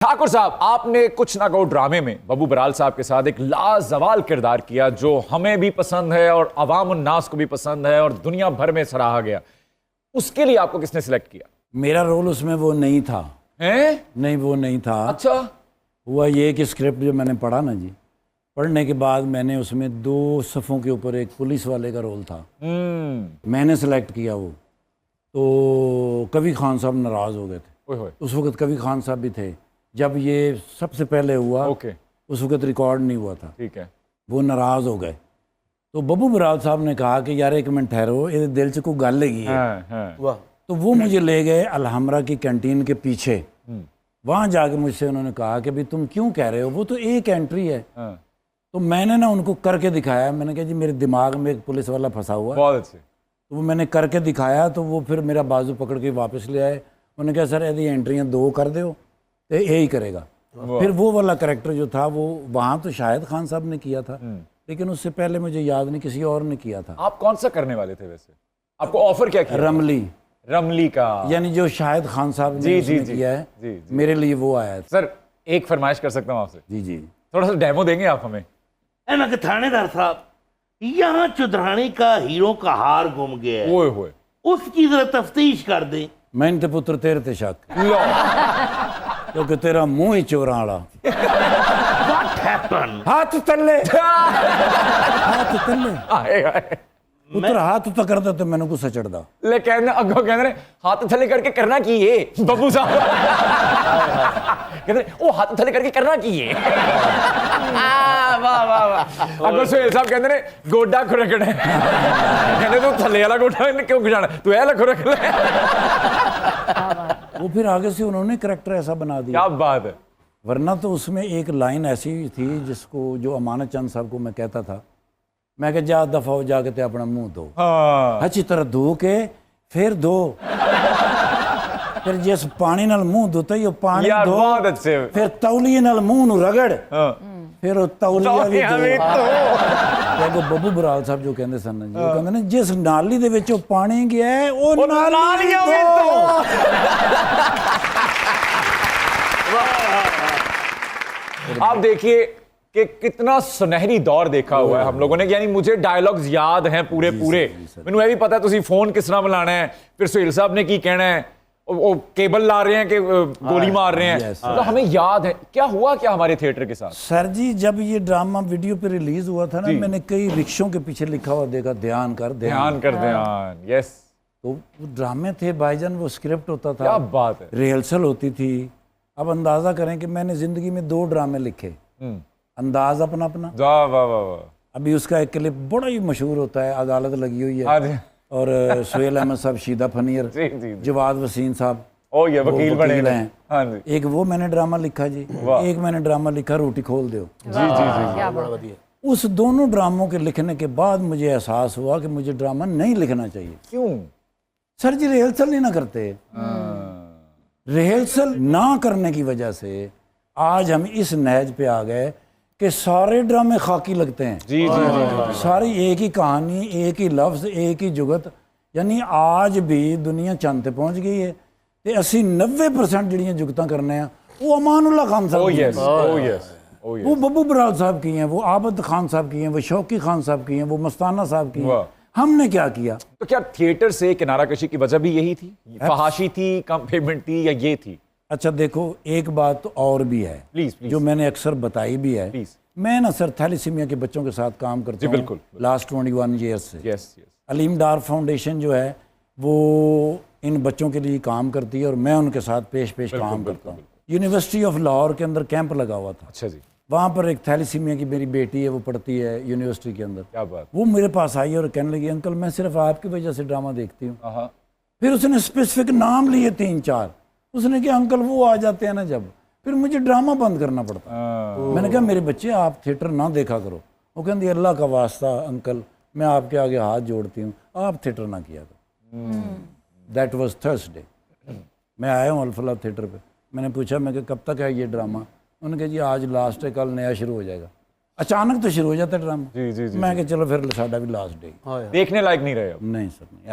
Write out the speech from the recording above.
ठाकुर साहब, आपने कुछ ना कहो ड्रामे में बब्बू बराल साहब के साथ एक लाजवाल किरदार किया जो हमें भी पसंद है और अवाम उन्नास को भी पसंद है और दुनिया भर में सराहा गया। उसके लिए आपको किसने सिलेक्ट किया? मेरा रोल उसमें वो नहीं था। हैं? नहीं, वो नहीं था। अच्छा। हुआ ये कि स्क्रिप्ट जो मैंने पढ़ा ना जी, पढ़ने के बाद मैंने उसमें 2 सफ़ों के ऊपर एक पुलिस वाले का रोल था। मैंने सेलेक्ट किया वो, तो कभी खान साहब नाराज़ हो गए थे। ओए उस वक्त कभी खान साहब भी थे जब ये सबसे पहले हुआ। ओके। उस वक्त रिकॉर्ड नहीं हुआ था। ठीक है। वो नाराज़ हो गए, तो बब्बू बराल साहब ने कहा कि यार 1 मिनट ठहरो, ये दिल से कोई गल लगी है। वाह। तो वो मुझे ले गए अलहमरा की कैंटीन के पीछे। वहाँ जाके मुझसे उन्होंने कहा कि भाई तुम क्यों कह रहे हो, वो तो एक एंट्री है। तो मैंने ना उनको करके दिखाया। मैंने कहा जी मेरे दिमाग में एक पुलिस वाला फंसा हुआ। बहुत अच्छे। तो वो मैंने करके दिखाया, तो वो फिर मेरा बाजू पकड़ के वापस ले आए। उन्होंने कहा सर यदि एंट्रियाँ 2 कर दो तो यही करेगा। फिर वो वाला कैरेक्टर जो था वो वहाँ तो शाहिद खान साहब ने किया था, लेकिन उससे पहले मुझे याद नहीं किसी और ने किया था। आप कौन सा करने वाले थे वैसे? आपको ऑफर क्या किया? रमली का, यानी जो शाहिद खान साहब ने किया है। जी। मेरे लिए वो आया था। सर एक फरमाइश कर सकता हूँ आपसे? जी। थोड़ा सा डेमो देंगे आप हमें? ना कि थानेदार साहब, यहाँ चुधरानी का हीरो का हार गुम गया है, ओए होए, उसकी जरा तफ्तीश कर दे। मैंने तो पुत्र तेरे ते शक, क्योंकि तेरा मुंह ही चोरा वाला। What happened? हाथ तल्ले हाथ तल्ले आए पुत्र हाथ तो करदा तो मैंने गुस्सा चढ़दा। ले कहने अगो कहने रहे हाथ थले करके करना की ये बब्बू साहब कहते ओ हाथ थले करके करना की ये। वाह वाह वाह। अगो सुहेल साहब कहते रहे गोडा खुरकना है, कहते तू थले वाला गोडा क्यों खुजाना, तू ऐ खुरक ले। वो फिर आगे से उन्होंने करैक्टर ऐसा बना दिया। क्या बात है। वरना तो उसमें एक लाइन ऐसी थी जिसको जो अमानत चंद साहब को मैं कहता था, मैं कहा जा दफा हो जाके ते अपना मुंह धो। हाँ। अच्छी तरह धो के फिर धो, फिर जिस पानी नाल मुंह धोता ही पानी यार धो, बहुत अच्छे। फिर तौलिए नाल मुंह नु रगड़, फिर वो तौलिया भी धो। देखो बब्बू बराल साहब जो कहते सन जी, वो कहते ने जिस नाली दे विच पानी गया है वो नाली धो। आप देखिए कि कितना सुनहरी दौर देखा हुआ है हम लोगों ने, यानी मुझे डायलॉग्स याद हैं पूरे मैनू भी पता है तुसी फोन किस तरह मिलाना है, फिर सुहेल साहब ने की कहना है, वो केबल ला रहे हैं कि गोली मार रहे हैं, तो हमें याद है। क्या हुआ क्या हमारे थिएटर के साथ? सर जी जब ये ड्रामा वीडियो पे रिलीज हुआ था ना, मैंने कई रिक्शों के पीछे लिखा हुआ देखा, ध्यान कर ध्यान। यस। तो वो ड्रामे थे भाईजान, वो स्क्रिप्ट होता था। क्या बात है। रिहर्सल होती थी। अब अंदाजा करें कि मैंने जिंदगी में 2 ड्रामे लिखे, अंदाज अपना अपना। वाह वाह वाह। अभी उसका एक क्लिप बड़ा ही मशहूर होता है, अदालत लगी हुई है, और सुहेल अहमद साहब, शीदा फनीर, जवाद वसीम साहब ये वकील बने हैं। हाँ जी। एक वो मैंने ड्रामा लिखा जी, एक मैंने ड्रामा लिखा रोटी खोल दो। जी। उस दोनों ड्रामों के लिखने के बाद मुझे एहसास हुआ कि मुझे ड्रामा नहीं लिखना चाहिए। क्यों? सर जी रिहर्सल नहीं ना करते। रिहर्सल ना करने की वजह से आज हम इस नहज पे आ गए कि सारे ड्रामे खाकी लगते हैं। जी। सारी एक ही कहानी, एक ही लफ्ज, एक ही जुगत। यानी आज भी दुनिया चंद ते पहुंच गई है ते 80-90% जड़ियां जुगतां करने हैं वो अमानुल्लाह खान साहब की हैं, वो बब्बू बराल साहब की हैं, वो आबद खान साहब की हैं, वो शौकी खान साहब की हैं, वो मस्ताना साहब की हैं। हमने क्या किया? तो क्या थिएटर से किनारा कशी की वजह भी यही थी? फहाशी थी, कम पेमेंट थी, या ये थी? अच्छा देखो एक बात तो और भी है, प्लीज जो मैंने अक्सर बताई भी है। प्लीज। मैं ना सर थैलीसीमिया के बच्चों के साथ काम करता हूँ बिल्कुल लास्ट 21 ईयर्स से। यस। अलीम डार फाउंडेशन जो है वो इन बच्चों के लिए काम करती है और मैं उनके साथ पेश काम करता हूँ। यूनिवर्सिटी ऑफ लाहौर के अंदर कैंप लगा हुआ था। अच्छा जी। वहाँ पर एक थैलीसीमिया की मेरी बेटी है, वो पढ़ती है यूनिवर्सिटी के अंदर। क्या बात। वो मेरे पास आई और कहने लगी अंकल मैं सिर्फ आपकी वजह से ड्रामा देखती हूँ। फिर उसने स्पेसिफिक नाम लिए 3-4। उसने कहा अंकल वो आ जाते हैं ना जब, फिर मुझे ड्रामा बंद करना पड़ता। मैंने कहा मेरे बच्चे आप थिएटर ना देखा करो। वो कहती अल्लाह का वास्ता अंकल मैं आपके आगे हाथ जोड़ती हूँ, आप थिएटर ना किया करो। That was Thursday. मैं आया हूँ अल्फला थिएटर पे। मैंने पूछा मैं कब तक है ये ड्रामा? उन्होंने कहा जी आज लास्ट है, कल नया शुरू हो जाएगा। अचानक तो शुरू हो जाता है ड्रामा। जी। मैं कहा चलो फिर साडा भी लास्ट डे। देखने लायक नहीं रहे अब। नहीं सर नहीं।